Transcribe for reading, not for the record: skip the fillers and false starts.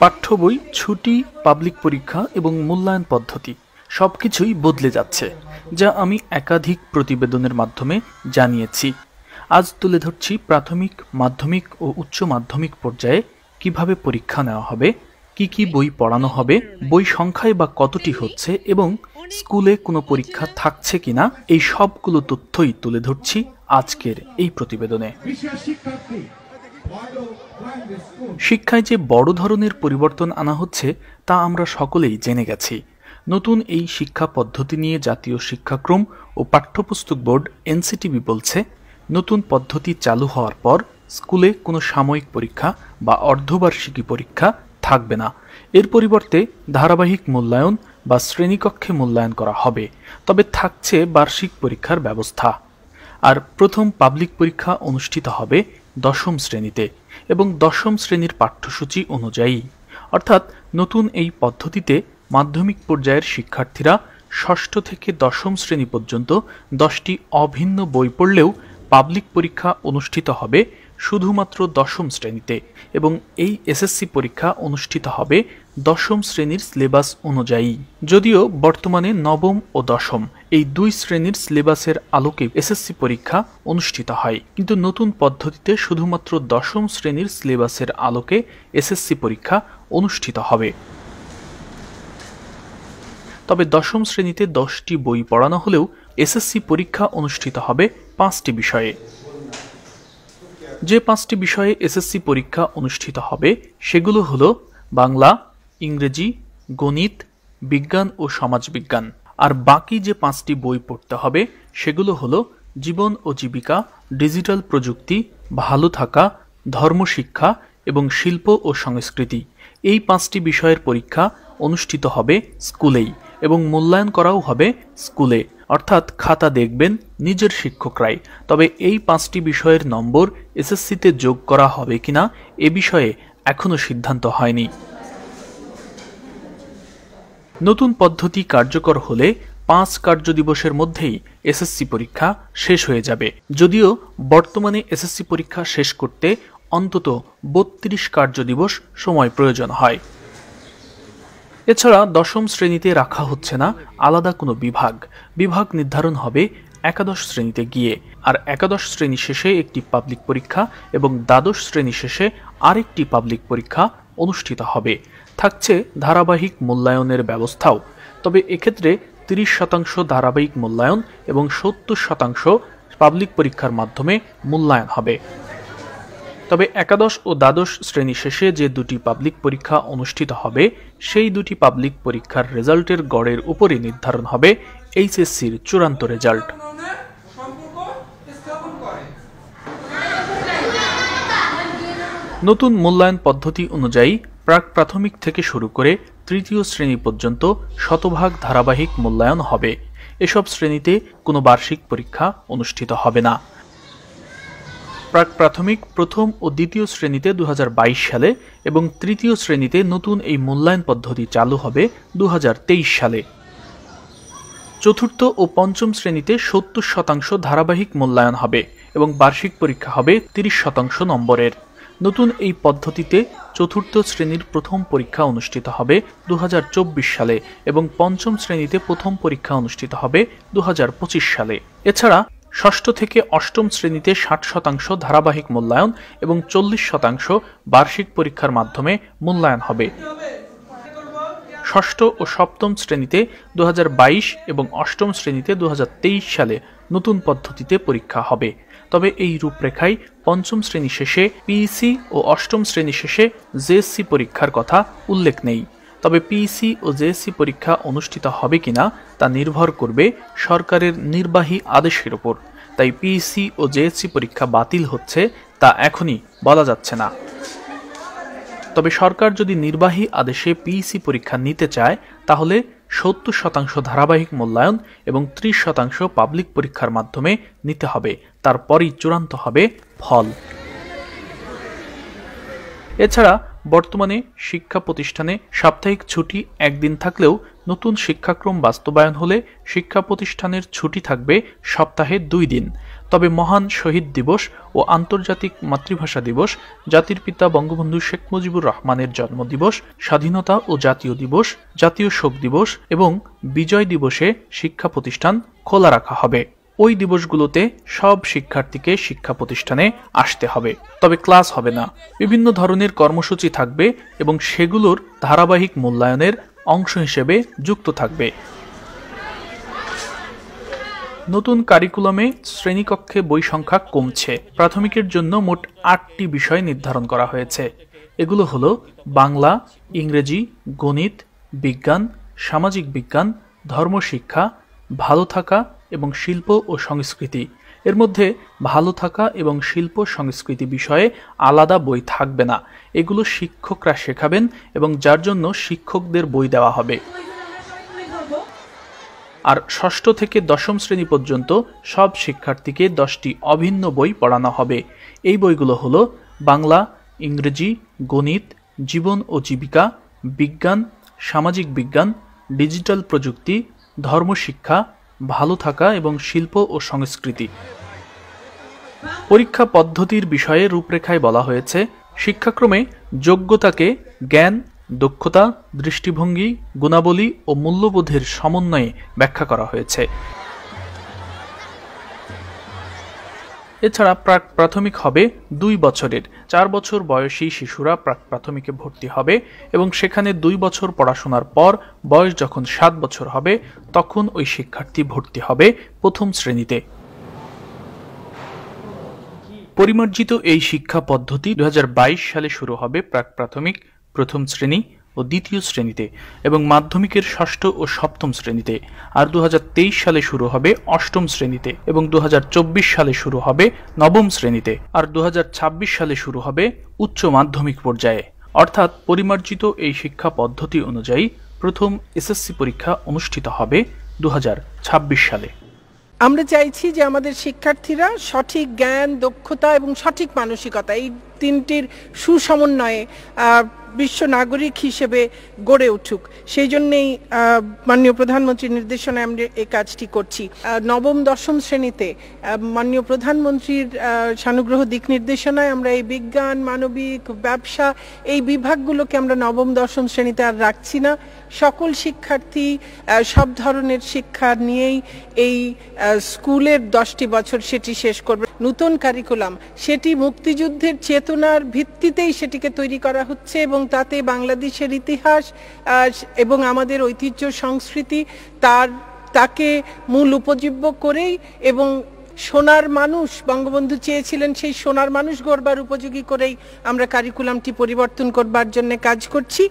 পাঠ্য বই, ছুটি, পাবলিক পরীক্ষা এবং মূল্যায়ন পদ্ধতি সবকিছুই বদলে যাচ্ছে, যা আমি একাধিক প্রতিবেদনের মাধ্যমে জানিয়েছি। আজ তুলে ধরছি প্রাথমিক, মাধ্যমিক ও উচ্চ মাধ্যমিক পর্যায়ে কিভাবে পরীক্ষা নেওয়া হবে, কি বই পড়ানো হবে, বই সংখ্যায় বা কতটি হচ্ছে এবং স্কুলে কোনো পরীক্ষা থাকছে কিনা, এই সবগুলো তথ্যই তুলে ধরছি আজকের এই প্রতিবেদনে। শিক্ষায় যে বড় ধরনের পরিবর্তন আনা হচ্ছে তা আমরা সকলেই জেনে গেছি। নতুন এই শিক্ষা পদ্ধতি নিয়ে জাতীয় শিক্ষাক্রম ও পাঠ্যপুস্তক বোর্ড এনসিটিবি বলছে, নতুন পদ্ধতি চালু হওয়ার পর স্কুলে কোনো সাময়িক পরীক্ষা বা অর্ধবার্ষিকী পরীক্ষা থাকবে না। এর পরিবর্তে ধারাবাহিক মূল্যায়ন বা শ্রেণীকক্ষে মূল্যায়ন করা হবে, তবে থাকছে বার্ষিক পরীক্ষার ব্যবস্থা। আর প্রথম পাবলিক পরীক্ষা অনুষ্ঠিত হবে দশম শ্রেণীতে এবং দশম শ্রেণীর পাঠ্যসূচি অনুযায়ী। অর্থাৎ নতুন এই পদ্ধতিতে মাধ্যমিক পর্যায়ের শিক্ষার্থীরা ষষ্ঠ থেকে দশম শ্রেণী পর্যন্ত 10টি অভিন্ন বই পড়লেও পাবলিক পরীক্ষা অনুষ্ঠিত হবে শুধুমাত্র দশম শ্রেণীতে এবং এই এসএসসি পরীক্ষা অনুষ্ঠিত হবে দশম শ্রেণীর সিলেবাস অনুযায়ী। যদিও বর্তমানে নবম ও দশম এই দুই শ্রেণীর সিলেবাসের আলোকে এসএসসি পরীক্ষা অনুষ্ঠিত হয়, কিন্তু নতুন পদ্ধতিতে শুধুমাত্র দশম শ্রেণীর সিলেবাসের আলোকে এসএসসি পরীক্ষা অনুষ্ঠিত হবে। তবে দশম শ্রেণীতে 10টি বই পড়ানো হলেও এসএসসি পরীক্ষা অনুষ্ঠিত হবে 5টি বিষয়ে। যে 5টি বিষয়ে এসএসসি পরীক্ষা অনুষ্ঠিত হবে সেগুলো হলো বাংলা, ইংরেজি, গণিত, বিজ্ঞান ও সমাজবিজ্ঞান। আর বাকি যে 5টি বই পড়তে হবে সেগুলো হলো জীবন ও জীবিকা, ডিজিটাল প্রযুক্তি, ভালো থাকা, ধর্মশিক্ষা এবং শিল্প ও সংস্কৃতি। এই 5টি বিষয়ের পরীক্ষা অনুষ্ঠিত হবে স্কুলেই এবং মূল্যায়ন করাও হবে স্কুলে, অর্থাৎ খাতা দেখবেন নিজের শিক্ষকরাই। তবে এই 5টি বিষয়ের নম্বর এসএসসিতে যোগ করা হবে কিনা এ বিষয়ে এখনো সিদ্ধান্ত হয়নি। নতুন পদ্ধতি কার্যকর হলে 5 কার্যদিবসের মধ্যেই এসএসসি পরীক্ষা শেষ হয়ে যাবে। যদিও বর্তমানে এসএসসি পরীক্ষা শেষ করতে অন্তত 32 কার্যদিবস সময় প্রয়োজন হয়। এছাড়া দশম শ্রেণীতে রাখা হচ্ছে না আলাদা কোনো বিভাগ নির্ধারণ হবে একাদশ শ্রেণীতে গিয়ে। আর একাদশ শ্রেণী শেষে একটি পাবলিক পরীক্ষা এবং দ্বাদশ শ্রেণী শেষে আরেকটি পাবলিক পরীক্ষা অনুষ্ঠিত হবে। থাকছে ধারাবাহিক মূল্যায়নের ব্যবস্থাও, তবে এক্ষেত্রে 30% ধারাবাহিক মূল্যায়ন এবং 70% পাবলিক পরীক্ষার মাধ্যমে মূল্যায়ন হবে। তবে একাদশ ও দ্বাদশ শ্রেণী শেষে যে দুটি পাবলিক পরীক্ষা অনুষ্ঠিত হবে সেই দুটি পাবলিক পরীক্ষার রেজাল্টের গড়ের উপরই নির্ধারণ হবে এইচএসসির চূড়ান্ত রেজাল্ট। নতুন মূল্যায়ন পদ্ধতি অনুযায়ী প্রাক প্রাথমিক থেকে শুরু করে তৃতীয় শ্রেণী পর্যন্ত শতভাগ ধারাবাহিক মূল্যায়ন হবে। এসব শ্রেণীতে কোনো বার্ষিক পরীক্ষা অনুষ্ঠিত হবে না। প্রাক প্রাথমিক প্রথম ও দ্বিতীয় শ্রেণীতে 2022 সালে এবং তৃতীয় শ্রেণীতে নতুন এই মূল্যায়ন পদ্ধতি চালু হবে 2023 সালে। চতুর্থ ও পঞ্চম শ্রেণীতে 70% ধারাবাহিক মূল্যায়ন হবে এবং বার্ষিক পরীক্ষা হবে 30% নম্বরের। নতুন এই পদ্ধতিতে চতুর্থ শ্রেণীর প্রথম পরীক্ষা অনুষ্ঠিত হবে 2024 সালে এবং পঞ্চম শ্রেণীতে প্রথম পরীক্ষা অনুষ্ঠিত হবে 2025 সালে। এছাড়া ষষ্ঠ থেকে অষ্টম শ্রেণীতে 60% ধারাবাহিক মূল্যায়ন এবং 40% বার্ষিক পরীক্ষার মাধ্যমে মূল্যায়ন হবে। ষষ্ঠ ও সপ্তম শ্রেণীতে 2022 এবং অষ্টম শ্রেণীতে 2023 সালে নতুন পদ্ধতিতে পরীক্ষা হবে। তবে এই রূপরেখায় পঞ্চম শ্রেণী শেষে পিইসি ও অষ্টম শ্রেণী শেষে জেএসসি পরীক্ষার কথা উল্লেখ নেই। তবে পিইসি ও জেএসসি পরীক্ষা অনুষ্ঠিত হবে কিনা তা নির্ভর করবে সরকারের নির্বাহী আদেশের উপর। তাই পিইসি ও জেএসসি পরীক্ষা বাতিল হচ্ছে তা এখনই বলা যাচ্ছে না। তবে সরকার যদি নির্বাহী আদেশে পিইসি পরীক্ষা নিতে চায় তাহলে 70% ধারাবাহিক মূল্যায়ন এবং 30% পাবলিক পরীক্ষার মাধ্যমে নিতে হবে, তারপরই চূড়ান্ত হবে ফল। এছাড়া বর্তমানে শিক্ষা প্রতিষ্ঠানে সাপ্তাহিক ছুটি একদিন থাকলেও নতুন শিক্ষাক্রম বাস্তবায়ন হলে শিক্ষা প্রতিষ্ঠানের ছুটি থাকবে সপ্তাহে 2 দিন। তবে মহান শহীদ দিবস ও আন্তর্জাতিক মাতৃভাষা দিবস, জাতির পিতা বঙ্গবন্ধু শেখ মুজিবুর রহমানের জন্মদিবস, স্বাধীনতা ও জাতীয় দিবস, জাতীয় শোক দিবস এবং বিজয় দিবসে শিক্ষা প্রতিষ্ঠান খোলা রাখা হবে। ওই দিবসগুলোতে সব শিক্ষার্থীকে শিক্ষা প্রতিষ্ঠানে আসতে হবে, তবে ক্লাস হবে না। বিভিন্ন ধরনের কর্মসূচি থাকবে এবং সেগুলোর ধারাবাহিক মূল্যায়নের অংশ হিসেবে যুক্ত থাকবে। নতুন কারিকুলামে শ্রেণীকক্ষে বই সংখ্যা কমছে। প্রাথমিকের জন্য মোট ৮টি বিষয় নির্ধারণ করা হয়েছে। এগুলো হলো বাংলা, ইংরেজি, গণিত, বিজ্ঞান, সামাজিক বিজ্ঞান, ধর্মশিক্ষা, ভালো থাকা এবং শিল্প ও সংস্কৃতি। এর মধ্যে ভালো থাকা এবং শিল্প সংস্কৃতি বিষয়ে আলাদা বই থাকবে না। এগুলো শিক্ষকরা শেখাবেন এবং যার জন্য শিক্ষকদের বই দেওয়া হবে। আর ষষ্ঠ থেকে দশম শ্রেণী পর্যন্ত সব শিক্ষার্থীকে 10টি অভিন্ন বই পড়ানো হবে। এই বইগুলো হলো বাংলা, ইংরেজি, গণিত, জীবন ও জীবিকা, বিজ্ঞান, সামাজিক বিজ্ঞান, ডিজিটাল প্রযুক্তি, ধর্মশিক্ষা, ভালো থাকা এবং শিল্প ও সংস্কৃতি। পরীক্ষা পদ্ধতির বিষয়ে রূপরেখায় বলা হয়েছে, শিক্ষাক্রমে যোগ্যতাকে জ্ঞান, দক্ষতা, দৃষ্টিভঙ্গি, গুণাবলী ও মূল্যবোধের সমন্বয়ে ব্যাখ্যা করা হয়েছে। এছাড়া প্রাক প্রাথমিক হবে 2 বছরের। 4 বছর বয়সী শিশুরা প্রাক প্রাথমিকে ভর্তি হবে এবং সেখানে 2 বছর পড়াশোনার পর বয়স যখন 7 বছর হবে তখন ওই শিক্ষার্থী ভর্তি হবে প্রথম শ্রেণীতে। পরিমার্জিত এই শিক্ষা পদ্ধতি 2022 সালে শুরু হবে প্রাক প্রাথমিক প্রথম শ্রেণী ও দ্বিতীয় শ্রেণীতে এবং মাধ্যমিকের ষষ্ঠ ও সপ্তম শ্রেণীতে। আর 2023 সালে শুরু হবে অষ্টম শ্রেণীতে এবং 2024 সালে শুরু হবে নবম শ্রেণীতে। আর 2026 সালে শুরু হবে উচ্চ মাধ্যমিক পর্যায়ে। অর্থাৎ পরিমার্জিত এই শিক্ষা পদ্ধতি অনুযায়ী প্রথম এসএসসি পরীক্ষা অনুষ্ঠিত হবে 2026 সালে। আমরা চাইছি যে আমাদের শিক্ষার্থীরা সঠিক জ্ঞান, দক্ষতা এবং সঠিক মানসিকতা, এই তিনটির সুসমন্বয়ে বিশ্ব নাগরিক হিসেবে গড়ে উঠুক। সেই জন্যেই মাননীয় প্রধানমন্ত্রীর নির্দেশনায় আমরা এই কাজটি করছি। নবম দশম শ্রেণীতে মাননীয় প্রধানমন্ত্রীর সানুগ্রহ দিক নির্দেশনায় আমরা এই বিজ্ঞান, মানবিক, ব্যবসা এই বিভাগগুলোকে আমরা নবম দশম শ্রেণীতে আর রাখছি না। সকল শিক্ষার্থী সব ধরনের শিক্ষা নিয়েই এই স্কুলের 10টি বছর সেটি শেষ করবে। নতুন কারিকুলাম সেটি মুক্তিযুদ্ধের চেতনার ভিত্তিতেই সেটিকে তৈরি করা হচ্ছে এবং তাতে বাংলাদেশের ইতিহাস এবং আমাদের ঐতিহ্য সংস্কৃতি তাকে মূল উপজীব্য করেই এবং সোনার মানুষ বঙ্গবন্ধু চেয়েছিলেন সেই সোনার মানুষ গড়বার উপযোগী করেই আমরা কারিকুলামটি পরিবর্তন করবার জন্য কাজ করছি।